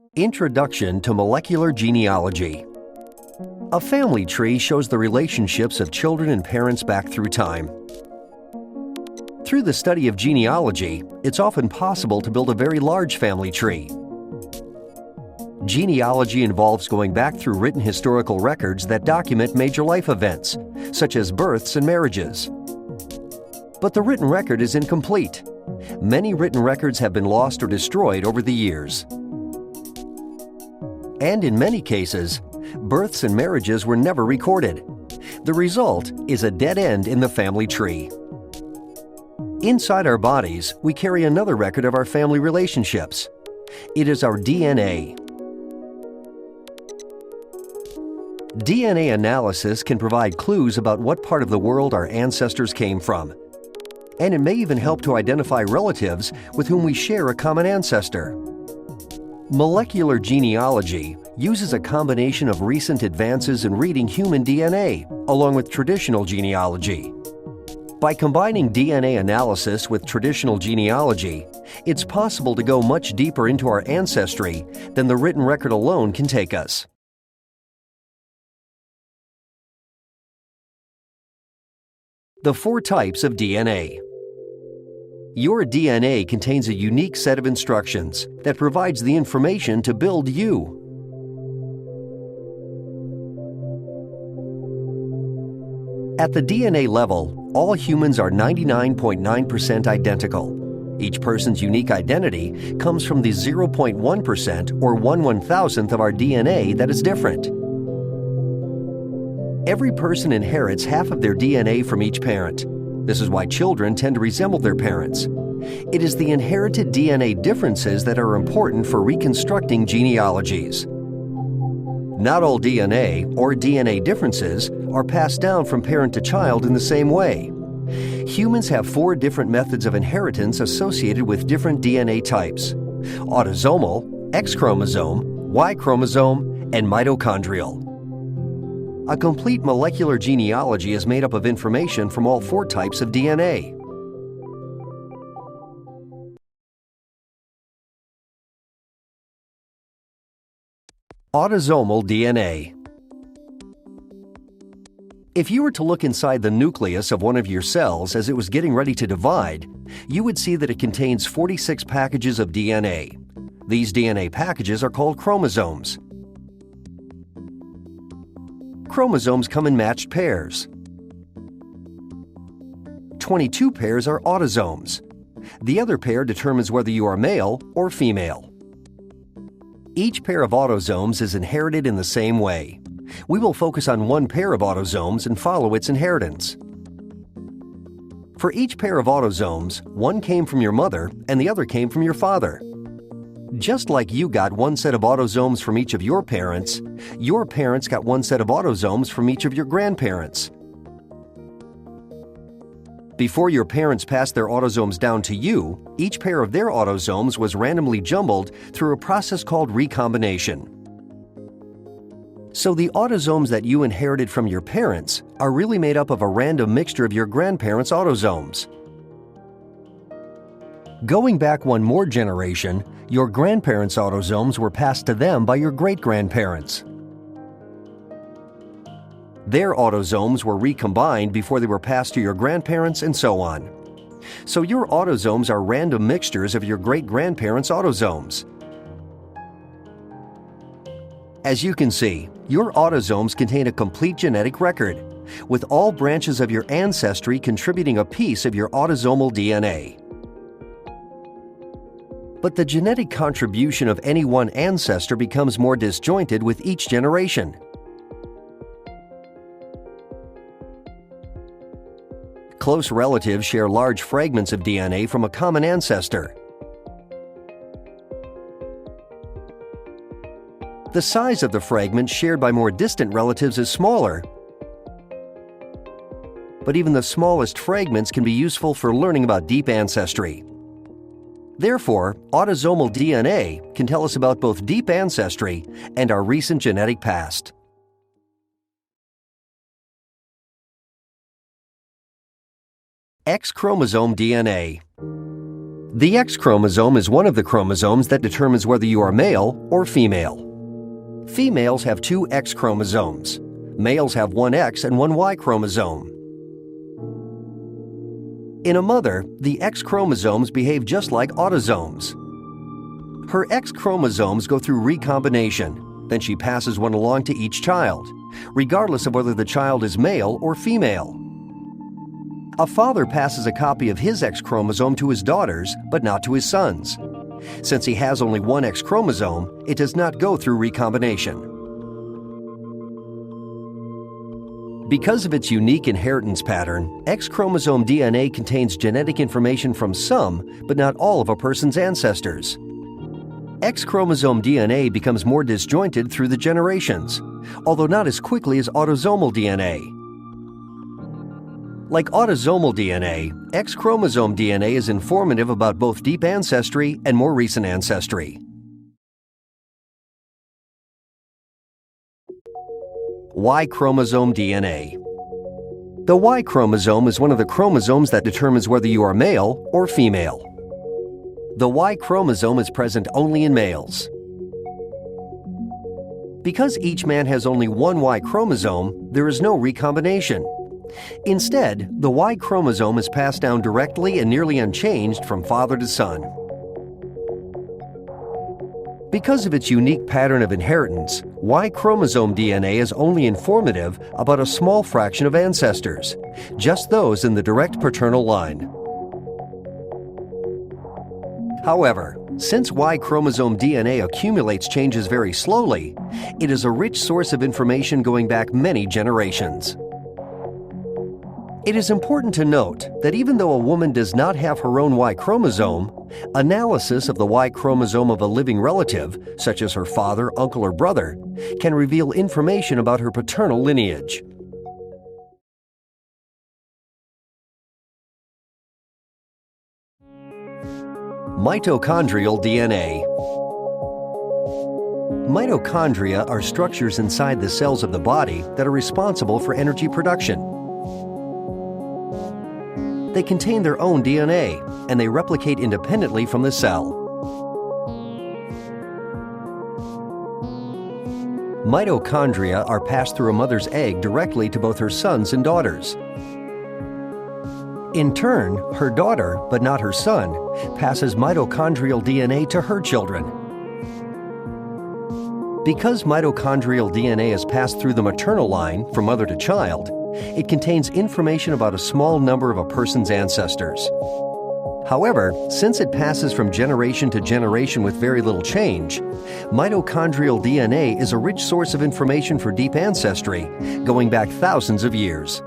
Introduction to Molecular Genealogy. A family tree shows the relationships of children and parents back through time. Through the study of genealogy, it's often possible to build a very large family tree. Genealogy involves going back through written historical records that document major life events, such as births and marriages. But the written record is incomplete. Many written records have been lost or destroyed over the years. And in many cases, births and marriages were never recorded. The result is a dead end in the family tree. Inside our bodies, we carry another record of our family relationships. It is our DNA. DNA analysis can provide clues about what part of the world our ancestors came from. And it may even help to identify relatives with whom we share a common ancestor. Molecular genealogy uses a combination of recent advances in reading human DNA, along with traditional genealogy. By combining DNA analysis with traditional genealogy, it's possible to go much deeper into our ancestry than the written record alone can take us. The 4 types of DNA. Your DNA contains a unique set of instructions that provides the information to build you. At the DNA level, all humans are 99.9% identical. Each person's unique identity comes from the 0.1% or 1/1000th of our DNA that is different. Every person inherits half of their DNA from each parent. This is why children tend to resemble their parents. It is the inherited DNA differences that are important for reconstructing genealogies. Not all DNA or DNA differences are passed down from parent to child in the same way. Humans have 4 different methods of inheritance associated with different DNA types: autosomal, X chromosome, Y chromosome, and mitochondrial. A complete molecular genealogy is made up of information from all 4 types of DNA. Autosomal DNA. If you were to look inside the nucleus of one of your cells as it was getting ready to divide, you would see that it contains 46 packages of DNA. These DNA packages are called chromosomes. Chromosomes come in matched pairs. 22 pairs are autosomes. The other pair determines whether you are male or female. Each pair of autosomes is inherited in the same way. We will focus on one pair of autosomes and follow its inheritance. For each pair of autosomes, one came from your mother and the other came from your father. Just like you got one set of autosomes from each of your parents got one set of autosomes from each of your grandparents. Before your parents passed their autosomes down to you, each pair of their autosomes was randomly jumbled through a process called recombination. So the autosomes that you inherited from your parents are really made up of a random mixture of your grandparents' autosomes. Going back one more generation, your grandparents' autosomes were passed to them by your great-grandparents. Their autosomes were recombined before they were passed to your grandparents, and so on. So your autosomes are random mixtures of your great-grandparents' autosomes. As you can see, your autosomes contain a complete genetic record, with all branches of your ancestry contributing a piece of your autosomal DNA. But the genetic contribution of any one ancestor becomes more disjointed with each generation. Close relatives share large fragments of DNA from a common ancestor. The size of the fragment shared by more distant relatives is smaller, but even the smallest fragments can be useful for learning about deep ancestry. Therefore, autosomal DNA can tell us about both deep ancestry and our recent genetic past. X chromosome DNA. The X chromosome is one of the chromosomes that determines whether you are male or female. Females have two X chromosomes. Males have one X and one Y chromosome. In a mother, the X chromosomes behave just like autosomes. Her X chromosomes go through recombination, then she passes one along to each child, regardless of whether the child is male or female. A father passes a copy of his X chromosome to his daughters, but not to his sons. Since he has only one X chromosome, it does not go through recombination. Because of its unique inheritance pattern, X chromosome DNA contains genetic information from some, but not all of a person's ancestors. X chromosome DNA becomes more disjointed through the generations, although not as quickly as autosomal DNA. Like autosomal DNA, X chromosome DNA is informative about both deep ancestry and more recent ancestry. Y chromosome DNA. The Y chromosome is one of the chromosomes that determines whether you are male or female. The Y chromosome is present only in males. Because each man has only one Y chromosome, there is no recombination. Instead, the Y chromosome is passed down directly and nearly unchanged from father to son. Because of its unique pattern of inheritance, Y chromosome DNA is only informative about a small fraction of ancestors, just those in the direct paternal line. However, since Y chromosome DNA accumulates changes very slowly, it is a rich source of information going back many generations. It is important to note that even though a woman does not have her own Y chromosome, analysis of the Y chromosome of a living relative, such as her father, uncle, or brother, can reveal information about her paternal lineage. Mitochondrial DNA. Mitochondria are structures inside the cells of the body that are responsible for energy production. They contain their own DNA, and they replicate independently from the cell. Mitochondria are passed through a mother's egg directly to both her sons and daughters. In turn, her daughter, but not her son, passes mitochondrial DNA to her children. Because mitochondrial DNA is passed through the maternal line from mother to child, it contains information about a small number of a person's ancestors. However, since it passes from generation to generation with very little change, mitochondrial DNA is a rich source of information for deep ancestry, going back thousands of years.